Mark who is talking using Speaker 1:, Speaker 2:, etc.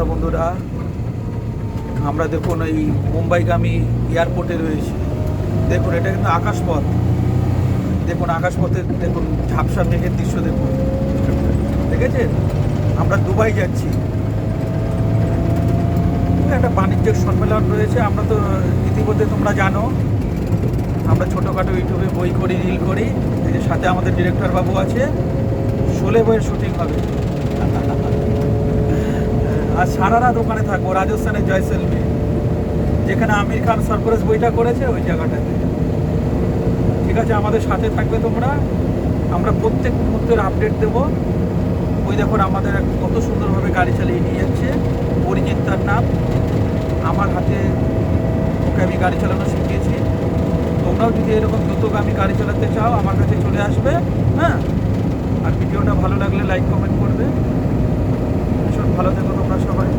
Speaker 1: বন্ধুরা, আমরা দেখুন এই মুম্বাইগামী এয়ারপোর্টে রয়েছি। দেখুন এটা কিন্তু আকাশপথ। দেখুন আকাশপথে দেখুন ঝাপসা মেঘের দৃশ্য দেখুন, দেখেছেন? আমরা দুবাই যাচ্ছি। একটা বাণিজ্যিক সম্মেলন রয়েছে। আমরা তো ইতিমধ্যে তোমরা জানো, আমরা ছোটোখাটো ইউটিউবে বই করি, রিল করি। এই যে সাথে আমাদের ডিরেক্টর বাবু আছে। 16 বইয়ের শুটিং হবে। আর সারা রাত ওখানে থাকবো, রাজস্থানের জয়সলমীর, যেখানে আমির খান সরফরোশ বইটা করেছে, ওই জায়গাটাতে। ঠিক আছে, আমাদের সাথে থাকবে তোমরা। আমরা প্রত্যেক মুহূর্তের আপডেট দেবো। ওই দেখুন আমাদের কত সুন্দরভাবে গাড়ি চালিয়ে নিয়ে যাচ্ছে। পরিচিত তার নাম, আমার হাতে ওকে আমি গাড়ি চালানো শিখিয়েছি। তোমরাও যদি এরকম দ্রুতগামী গাড়ি চালাতে চাও, আমার কাছে চলে আসবে। হ্যাঁ, আর ভিডিওটা ভালো লাগলে লাইক কমেন্ট করবে। ভীষণ ভালো থেকো তোমরা সবাই।